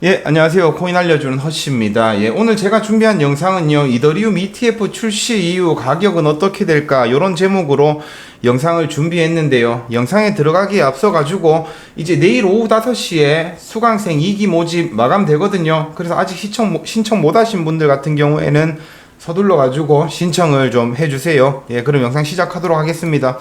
예, 안녕하세요. 코인 알려주는 허씨입니다. 예, 오늘 제가 준비한 영상은요, 이더리움 ETF 출시 이후 가격은 어떻게 될까? 이런 제목으로 영상을 준비했는데요. 영상에 들어가기에 앞서가지고, 이제 내일 오후 5시에 수강생 2기 모집 마감되거든요. 그래서 아직 신청 못 하신 분들 같은 경우에는 서둘러가지고 신청을 좀 해주세요. 예, 그럼 영상 시작하도록 하겠습니다.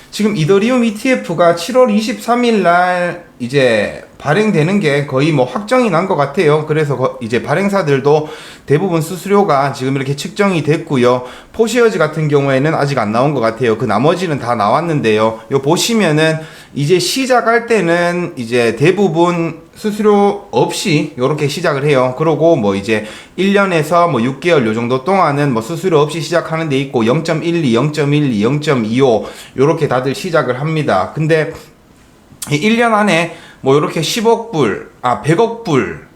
지금 이더리움 ETF가 7월 23일 날 이제 발행되는 게 거의 뭐 확정이 난 것 같아요. 그래서 이제 발행사들도 대부분 수수료가 지금 이렇게 측정이 됐고요. 포시어즈 같은 경우에는 아직 안 나온 것 같아요. 그 나머지는 다 나왔는데요. 요 보시면은 이제 시작할 때는 이제 대부분 수수료 없이 요렇게 시작을 해요. 그러고 뭐 이제 1년에서 뭐 6개월 요 정도 동안은 뭐 수수료 없이 시작하는 데 있고 0.12, 0.12, 0.25 요렇게 다들 시작을 합니다. 근데 이 1년 안에 뭐 요렇게 10억 불, 100억 불,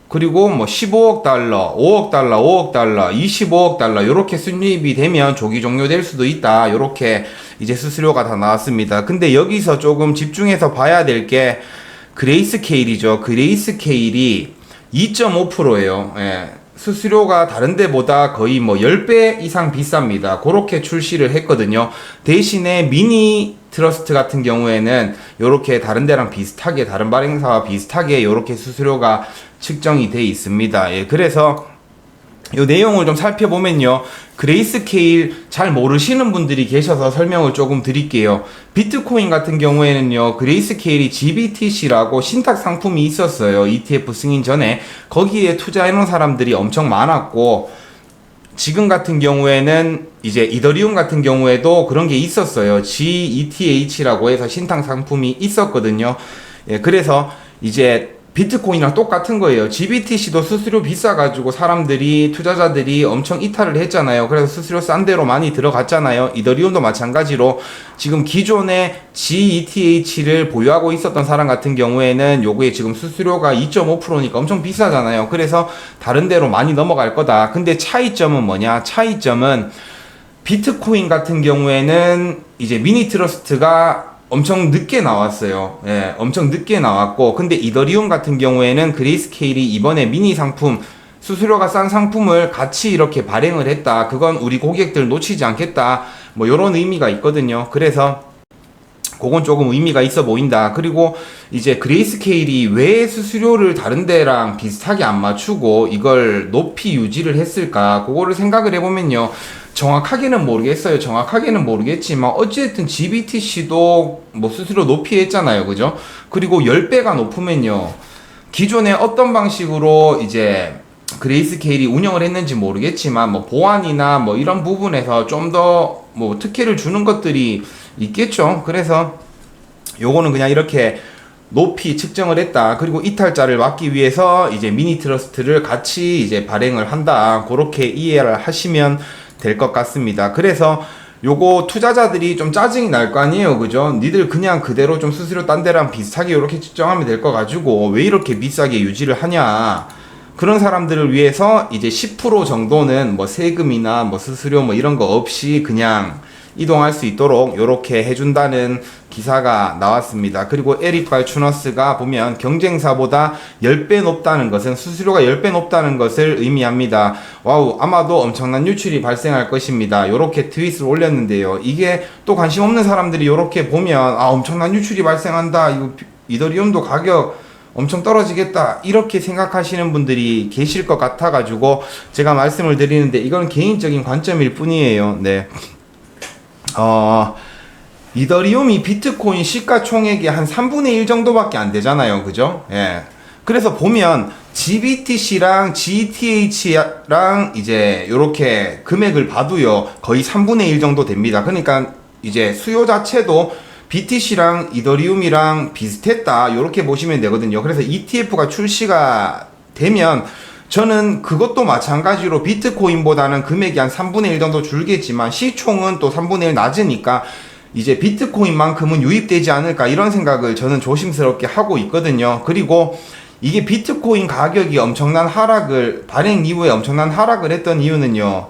그리고 뭐 15억 달러, 5억 달러, 5억 달러, 25억 달러 요렇게 순이입이 되면 조기 종료될 수도 있다. 요렇게 이제 수수료가 다 나왔습니다. 근데 여기서 조금 집중해서 봐야 될 게 그레이스케일이죠. 그레이스케일이 2.5%예요. 예. 수수료가 다른 데보다 거의 뭐 10배 이상 비쌉니다. 그렇게 출시를 했거든요. 대신에 미니 트러스트 같은 경우에는 요렇게 다른 데랑 비슷하게, 다른 발행사와 비슷하게 요렇게 수수료가 측정이 돼 있습니다. 예, 그래서 요 내용을 좀 살펴보면요. 그레이스케일 잘 모르시는 분들이 계셔서 설명을 조금 드릴게요. 비트코인 같은 경우에는요. 그레이스케일이 GBTC라고 신탁 상품이 있었어요. ETF 승인 전에. 거기에 투자해 놓은 사람들이 엄청 많았고, 지금 같은 경우에는 이제 이더리움 같은 경우에도 그런 게 있었어요. GETH라고 해서 신탁 상품이 있었거든요. 예, 그래서 이제 비트코인이랑 똑같은 거예요. GBTC도 수수료 비싸가지고 사람들이, 투자자들이 엄청 이탈을 했잖아요. 그래서 수수료 싼 데로 많이 들어갔잖아요. 이더리움도 마찬가지로 지금 기존에 GETH를 보유하고 있었던 사람 같은 경우에는 요거에 지금 수수료가 2.5%니까 엄청 비싸잖아요. 그래서 다른 데로 많이 넘어갈 거다. 근데 차이점은 뭐냐? 차이점은 비트코인 같은 경우에는 이제 미니 트러스트가 엄청 늦게 나왔어요. 예, 엄청 늦게 나왔고, 근데 이더리움 같은 경우에는 그레이스케일이 이번에 미니 상품, 수수료가 싼 상품을 같이 이렇게 발행을 했다. 그건 우리 고객들 놓치지 않겠다. 뭐 요런 의미가 있거든요. 그래서 그건 조금 의미가 있어 보인다. 그리고 이제 그레이스케일이 왜 수수료를 다른 데랑 비슷하게 안 맞추고 이걸 높이 유지를 했을까? 그거를 생각을 해보면요. 정확하게는 모르겠지만 어쨌든 GBTC도 뭐 수수료 높이 했잖아요. 그죠? 그리고 10배가 높으면요. 기존에 어떤 방식으로 이제 그레이스케일이 운영을 했는지 모르겠지만 뭐 보안이나 뭐 이런 부분에서 좀 더 뭐 특혜를 주는 것들이 있겠죠. 그래서 요거는 그냥 이렇게 높이 측정을 했다. 그리고 이탈자를 막기 위해서 이제 미니 트러스트를 같이 이제 발행을 한다. 그렇게 이해를 하시면 될 것 같습니다. 그래서 요거 투자자들이 좀 짜증이 날 거 아니에요. 그죠? 니들 그냥 그대로 좀 수수료 딴 데랑 비슷하게 이렇게 측정하면 될 거 가지고 왜 이렇게 비싸게 유지를 하냐. 그런 사람들을 위해서 이제 10% 정도는 뭐 세금이나 뭐 수수료 뭐 이런 거 없이 그냥 이동할 수 있도록 요렇게 해준다는 기사가 나왔습니다. 그리고 에릭 발추너스가 보면 경쟁사보다 10배 높다는 것은, 수수료가 10배 높다는 것을 의미합니다. 와우, 아마도 엄청난 유출이 발생할 것입니다. 요렇게 트윗을 올렸는데요. 이게 또 관심 없는 사람들이 요렇게 보면 엄청난 유출이 발생한다. 이거 이더리움도 가격 엄청 떨어지겠다. 이렇게 생각하시는 분들이 계실 것 같아가지고 제가 말씀을 드리는데 이건 개인적인 관점일 뿐이에요. 네. 이더리움이 비트코인 시가총액의 한 3분의 1 정도밖에 안 되잖아요. 그죠? 예. 그래서 보면 GBTC랑 GETH랑 이제 요렇게 금액을 봐도요. 거의 3분의 1 정도 됩니다. 그러니까 이제 수요 자체도 BTC랑 이더리움이랑 비슷했다. 요렇게 보시면 되거든요. 그래서 ETF가 출시가 되면 저는 그것도 마찬가지로 비트코인보다는 금액이 한 3분의 1 정도 줄겠지만 시총은 또 3분의 1 낮으니까 이제 비트코인만큼은 유입되지 않을까 이런 생각을 저는 조심스럽게 하고 있거든요. 그리고 이게 비트코인 가격이 엄청난 하락을, 발행 이후에 엄청난 하락을 했던 이유는요.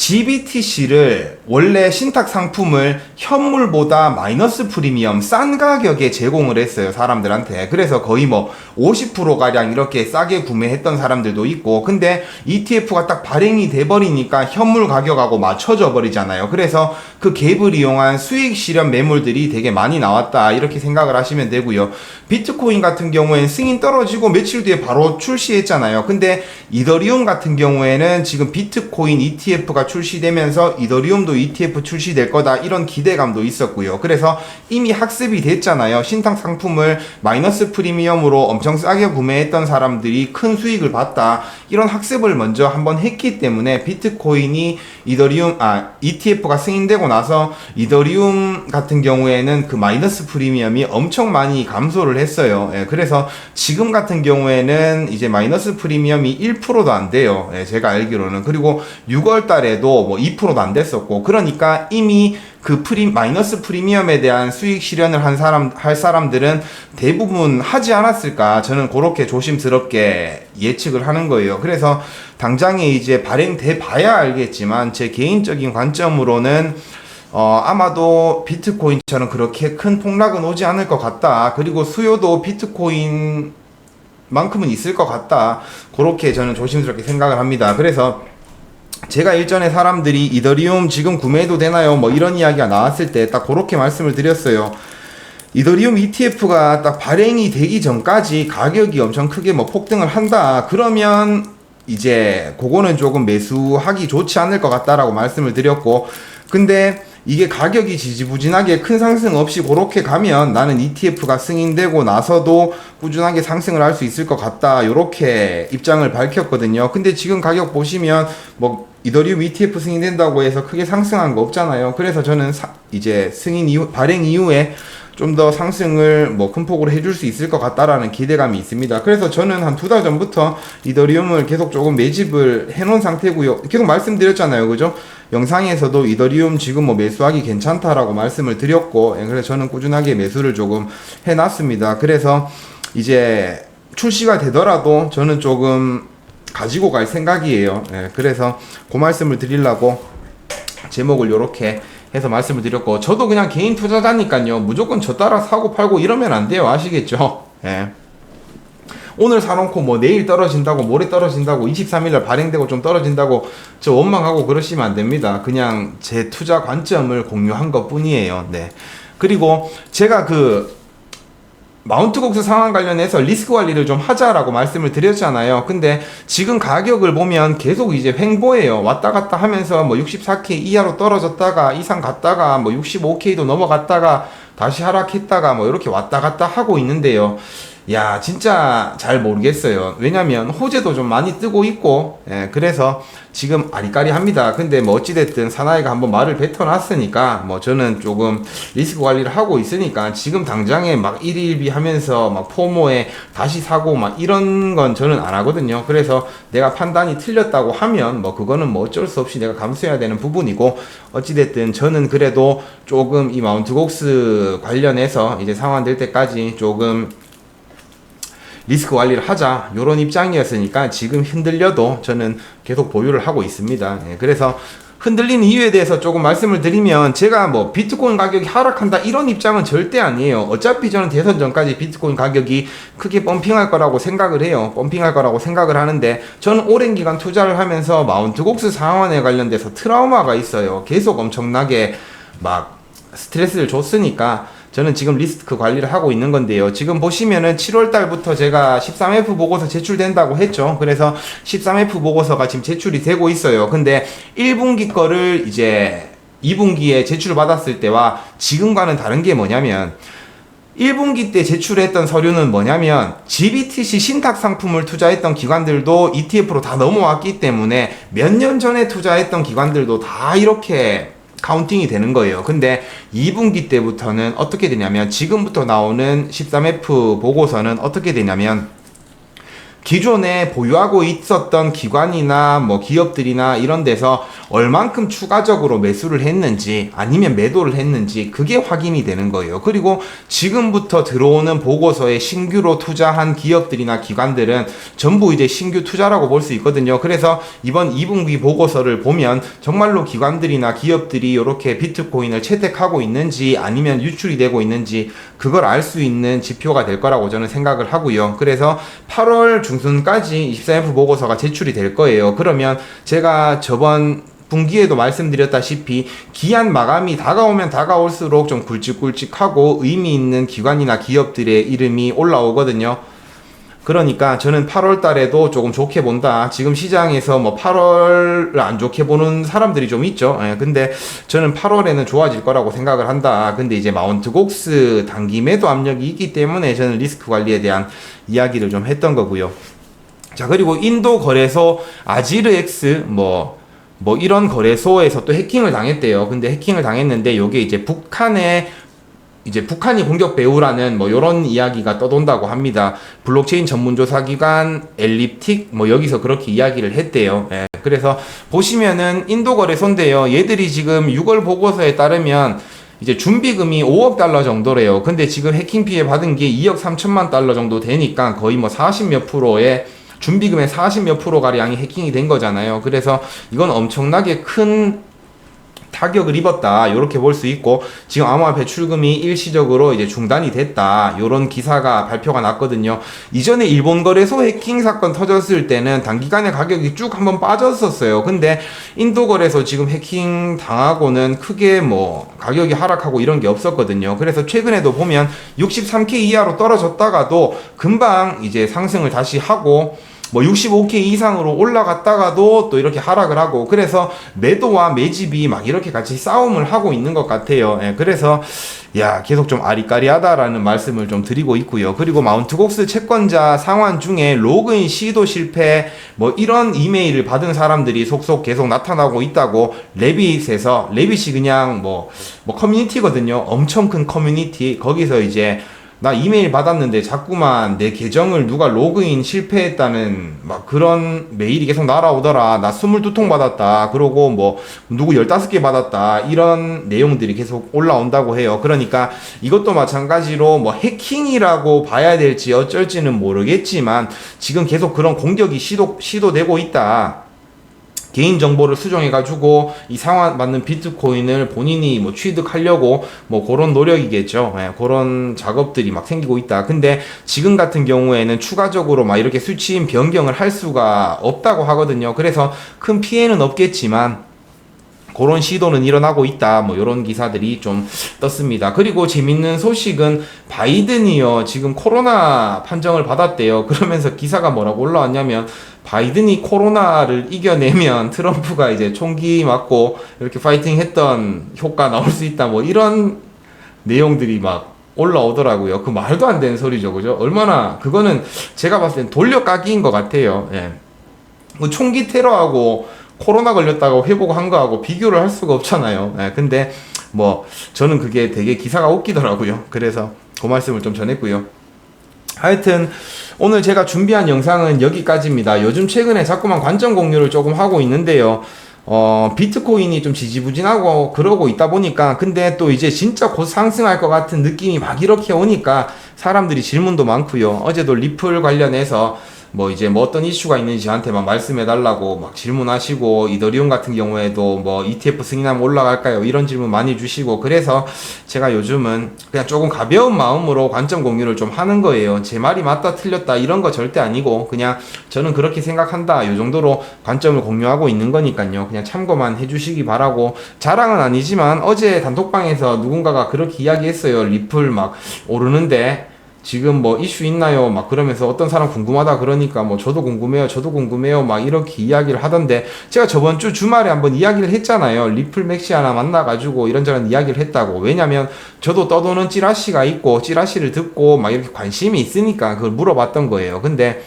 GBTC를 원래 신탁 상품을 현물보다 마이너스 프리미엄 싼 가격에 제공을 했어요, 사람들한테. 그래서 거의 뭐 50%가량 이렇게 싸게 구매했던 사람들도 있고, 근데 ETF가 딱 발행이 돼버리니까 현물 가격하고 맞춰져 버리잖아요. 그래서 그 갭을 이용한 수익 실현 매물들이 되게 많이 나왔다, 이렇게 생각을 하시면 되고요. 비트코인 같은 경우에는 승인 떨어지고 며칠 뒤에 바로 출시했잖아요. 근데 이더리움 같은 경우에는 지금 비트코인 ETF가 출시되면서 이더리움도 ETF 출시될 거다, 이런 기대감도 있었고요. 그래서 이미 학습이 됐잖아요. 신탁 상품을 마이너스 프리미엄으로 엄청 싸게 구매했던 사람들이 큰 수익을 봤다, 이런 학습을 먼저 한번 했기 때문에 비트코인이 ETF가 승인되고 나서 이더리움 같은 경우에는 그 마이너스 프리미엄이 엄청 많이 감소를 했어요. 예, 그래서 지금 같은 경우에는 이제 마이너스 프리미엄이 1%도 안 돼요. 예, 제가 알기로는. 그리고 6월 달에도 뭐 2%도 안 됐었고, 그러니까 이미 그 마이너스 프리미엄에 대한 수익 실현을 할 사람들은 대부분 하지 않았을까, 저는 그렇게 조심스럽게 예측을 하는 거예요. 그래서 당장에 이제 발행돼 봐야 알겠지만, 제 개인적인 관점으로는 아마도 비트코인처럼 그렇게 큰 폭락은 오지 않을 것 같다. 그리고 수요도 비트코인 만큼은 있을 것 같다. 그렇게 저는 조심스럽게 생각을 합니다. 그래서 제가 일전에 사람들이 이더리움 지금 구매해도 되나요? 뭐 이런 이야기가 나왔을 때 딱 그렇게 말씀을 드렸어요. 이더리움 ETF가 딱 발행이 되기 전까지 가격이 엄청 크게 뭐 폭등을 한다, 그러면 이제 그거는 조금 매수하기 좋지 않을 것 같다라고 말씀을 드렸고, 근데 이게 가격이 지지부진하게 큰 상승 없이 그렇게 가면 나는 ETF가 승인되고 나서도 꾸준하게 상승을 할 수 있을 것 같다, 요렇게 입장을 밝혔거든요. 근데 지금 가격 보시면 뭐 이더리움 ETF 승인된다고 해서 크게 상승한 거 없잖아요. 그래서 저는 이제 발행 이후에 좀 더 상승을 뭐 큰 폭으로 해줄 수 있을 것 같다라는 기대감이 있습니다. 그래서 저는 한 2달 전부터 이더리움을 계속 조금 매집을 해놓은 상태고요. 계속 말씀드렸잖아요, 그죠? 영상에서도 이더리움 지금 뭐 매수하기 괜찮다라고 말씀을 드렸고, 그래서 저는 꾸준하게 매수를 조금 해놨습니다. 그래서 이제 출시가 되더라도 저는 조금 가지고 갈 생각이에요. 그래서 그 말씀을 드리려고 제목을 이렇게 해서 말씀을 드렸고, 저도 그냥 개인 투자자니까요, 무조건 저 따라 사고 팔고 이러면 안 돼요. 아시겠죠? 오늘 사놓고 뭐 내일 떨어진다고, 모레 떨어진다고, 23일날 발행되고 좀 떨어진다고 저 원망하고 그러시면 안 됩니다. 그냥 제 투자 관점을 공유한 것 뿐이에요. 그리고 제가 마운트곡스 상황 관련해서 리스크 관리를 좀 하자라고 말씀을 드렸잖아요. 근데 지금 가격을 보면 계속 이제 횡보예요. 왔다 갔다 하면서 뭐 64K 이하로 떨어졌다가 이상 갔다가 뭐 65K도 넘어갔다가 다시 하락했다가 뭐 이렇게 왔다 갔다 하고 있는데요. 야, 진짜 잘 모르겠어요. 왜냐면 호재도 좀 많이 뜨고 있고, 그래서 지금 아리까리합니다. 근데 뭐 어찌됐든 사나이가 한번 말을 뱉어놨으니까 뭐 저는 조금 리스크 관리를 하고 있으니까 지금 당장에 막 일일비 하면서 막 포모에 다시 사고 막 이런 건 저는 안 하거든요. 그래서 내가 판단이 틀렸다고 하면 뭐 그거는 뭐 어쩔 수 없이 내가 감수해야 되는 부분이고, 어찌됐든 저는 그래도 조금 이 마운트곡스 관련해서 이제 상황 될 때까지 조금 리스크 관리를 하자, 요런 입장이었으니까 지금 흔들려도 저는 계속 보유를 하고 있습니다. 그래서 흔들리는 이유에 대해서 조금 말씀을 드리면, 제가 뭐 비트코인 가격이 하락한다 이런 입장은 절대 아니에요. 어차피 저는 대선 전까지 비트코인 가격이 크게 펌핑할 거라고 생각을 해요. 펌핑할 거라고 생각을 하는데, 저는 오랜 기간 투자를 하면서 마운트곡스 상환에 관련돼서 트라우마가 있어요. 계속 엄청나게 막 스트레스를 줬으니까 저는 지금 리스크 관리를 하고 있는 건데요. 지금 보시면은 7월 달부터 제가 13F 보고서 제출된다고 했죠. 그래서 13F 보고서가 지금 제출이 되고 있어요. 근데 1분기 거를 이제 2분기에 제출을 받았을 때와 지금과는 다른 게 뭐냐면, 1분기 때 제출했던 서류는 뭐냐면 GBTC 신탁 상품을 투자했던 기관들도 ETF로 다 넘어왔기 때문에 몇 년 전에 투자했던 기관들도 다 이렇게 카운팅이 되는 거예요. 근데 2분기 때부터는 어떻게 되냐면, 지금부터 나오는 13F 보고서는 어떻게 되냐면 기존에 보유하고 있었던 기관이나 뭐 기업들이나 이런 데서 얼만큼 추가적으로 매수를 했는지 아니면 매도를 했는지 그게 확인이 되는 거예요. 그리고 지금부터 들어오는 보고서에 신규로 투자한 기업들이나 기관들은 전부 이제 신규 투자라고 볼 수 있거든요. 그래서 이번 2분기 보고서를 보면 정말로 기관들이나 기업들이 이렇게 비트코인을 채택하고 있는지 아니면 유출이 되고 있는지 그걸 알 수 있는 지표가 될 거라고 저는 생각을 하고요. 그래서 8월 중순까지 24F 보고서가 제출이 될 거예요. 그러면 제가 저번 분기에도 말씀드렸다시피 기한 마감이 다가오면 다가올수록 좀 굵직굵직하고 의미 있는 기관이나 기업들의 이름이 올라오거든요. 그러니까 저는 8월 달에도 조금 좋게 본다. 지금 시장에서 뭐 8월을 안 좋게 보는 사람들이 좀 있죠. 근데 저는 8월에는 좋아질 거라고 생각을 한다. 근데 이제 마운트 곡스 단기 매도 압력이 있기 때문에 저는 리스크 관리에 대한 이야기를 좀 했던 거고요. 자, 그리고 인도 거래소 아지르엑스 뭐 이런 거래소에서 또 해킹을 당했대요. 근데 해킹을 당했는데 요게 이제 북한이 공격 배후라는 뭐 요런 이야기가 떠돈다고 합니다. 블록체인 전문조사기관 엘립틱 뭐 여기서 그렇게 이야기를 했대요. 그래서 보시면은 인도 거래소인데요. 얘들이 지금 6월 보고서에 따르면 이제 준비금이 5억 달러 정도래요. 근데 지금 해킹 피해 받은 게 2억 3천만 달러 정도 되니까 거의 뭐 40몇 프로의 준비금의 40몇 프로 가량이 해킹이 된 거잖아요. 그래서 이건 엄청나게 큰 타격을 입었다. 이렇게 볼 수 있고 지금 암호화 배출금이 일시적으로 이제 중단이 됐다. 이런 기사가 발표가 났거든요. 이전에 일본 거래소 해킹 사건 터졌을 때는 단기간에 가격이 쭉 한번 빠졌었어요. 근데 인도 거래소 지금 해킹 당하고는 크게 뭐 가격이 하락하고 이런 게 없었거든요. 그래서 최근에도 보면 63K 이하로 떨어졌다가도 금방 이제 상승을 다시 하고 뭐 65K 이상으로 올라갔다가도 또 이렇게 하락을 하고 그래서 매도와 매집이 막 이렇게 같이 싸움을 하고 있는 것 같아요. 그래서 계속 좀 아리까리하다라는 말씀을 좀 드리고 있고요. 그리고 마운트곡스 채권자 상환 중에 로그인 시도 실패 뭐 이런 이메일을 받은 사람들이 속속 계속 나타나고 있다고 레빗이 그냥 뭐 커뮤니티거든요. 엄청 큰 커뮤니티. 거기서 이제 나 이메일 받았는데 자꾸만 내 계정을 누가 로그인 실패했다는 막 그런 메일이 계속 날아오더라. 나 22통 받았다. 그러고 뭐 누구 15개 받았다. 이런 내용들이 계속 올라온다고 해요. 그러니까 이것도 마찬가지로 뭐 해킹이라고 봐야 될지 어쩔지는 모르겠지만 지금 계속 그런 공격이 시도되고 있다. 개인정보를 수정해가지고 이 상환받는 비트코인을 본인이 뭐 취득하려고 뭐 그런 노력이겠죠. 그런 작업들이 막 생기고 있다. 근데 지금 같은 경우에는 추가적으로 막 이렇게 수치인 변경을 할 수가 없다고 하거든요. 그래서 큰 피해는 없겠지만 그런 시도는 일어나고 있다. 뭐 이런 기사들이 좀 떴습니다. 그리고 재밌는 소식은 바이든이요. 지금 코로나 판정을 받았대요. 그러면서 기사가 뭐라고 올라왔냐면 바이든이 코로나를 이겨내면 트럼프가 이제 총기 맞고 이렇게 파이팅 했던 효과 나올 수 있다. 뭐 이런 내용들이 막 올라오더라고요. 그 말도 안 되는 소리죠. 그죠? 얼마나 그거는 제가 봤을 땐 돌려까기인 것 같아요. 뭐 총기 테러하고 코로나 걸렸다고 회복한 거하고 비교를 할 수가 없잖아요. 근데 뭐 저는 그게 되게 기사가 웃기더라고요. 그래서 그 말씀을 좀 전했고요. 하여튼 오늘 제가 준비한 영상은 여기까지입니다. 요즘 최근에 자꾸만 관점 공유를 조금 하고 있는데요. 비트코인이 좀 지지부진하고 그러고 있다 보니까 근데 또 이제 진짜 곧 상승할 것 같은 느낌이 막 이렇게 오니까 사람들이 질문도 많고요. 어제도 리플 관련해서 뭐 이제 뭐 어떤 이슈가 있는지 저한테 막 말씀해 달라고 막 질문하시고 이더리움 같은 경우에도 뭐 ETF 승인하면 올라갈까요? 이런 질문 많이 주시고 그래서 제가 요즘은 그냥 조금 가벼운 마음으로 관점 공유를 좀 하는 거예요. 제 말이 맞다 틀렸다 이런 거 절대 아니고 그냥 저는 그렇게 생각한다 요 정도로 관점을 공유하고 있는 거니까요. 그냥 참고만 해주시기 바라고 자랑은 아니지만 어제 단톡방에서 누군가가 그렇게 이야기했어요. 리플 막 오르는데 지금 뭐 이슈 있나요? 막 그러면서 어떤 사람 궁금하다 그러니까 뭐 저도 궁금해요 막 이렇게 이야기를 하던데 제가 저번 주 주말에 한번 이야기를 했잖아요. 리플 맥시 하나 만나가지고 이런저런 이야기를 했다고. 왜냐면 저도 떠도는 찌라시가 있고 찌라시를 듣고 막 이렇게 관심이 있으니까 그걸 물어봤던 거예요. 근데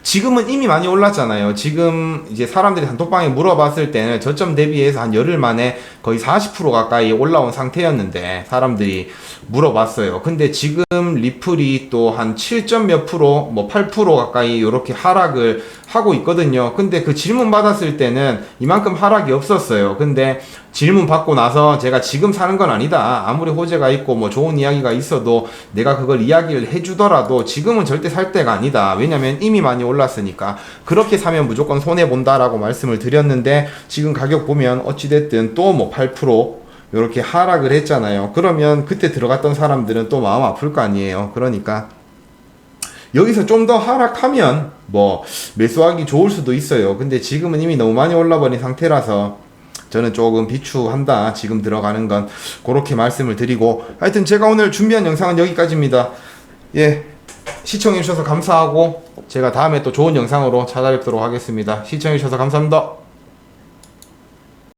지금은 이미 많이 올랐잖아요. 지금 이제 사람들이 단톡방에 물어봤을 때는 저점 대비해서 한 열흘 만에 거의 40% 가까이 올라온 상태였는데 사람들이 물어봤어요. 근데 지금 리플이 또 한 7점 몇 프로, 뭐 8% 가까이 이렇게 하락을 하고 있거든요. 근데 그 질문 받았을 때는 이만큼 하락이 없었어요. 근데 질문 받고 나서 제가 지금 사는 건 아니다. 아무리 호재가 있고 뭐 좋은 이야기가 있어도 내가 그걸 이야기를 해주더라도 지금은 절대 살 때가 아니다. 왜냐면 이미 많이 올랐으니까. 그렇게 사면 무조건 손해본다라고 말씀을 드렸는데 지금 가격 보면 어찌됐든 또 뭐 8% 이렇게 하락을 했잖아요. 그러면 그때 들어갔던 사람들은 또 마음 아플 거 아니에요. 그러니까 여기서 좀 더 하락하면 뭐 매수하기 좋을 수도 있어요. 근데 지금은 이미 너무 많이 올라버린 상태라서 저는 조금 비추한다. 지금 들어가는 건 그렇게 말씀을 드리고, 하여튼 제가 오늘 준비한 영상은 여기까지입니다. 예, 시청해주셔서 감사하고 제가 다음에 또 좋은 영상으로 찾아뵙도록 하겠습니다. 시청해주셔서 감사합니다.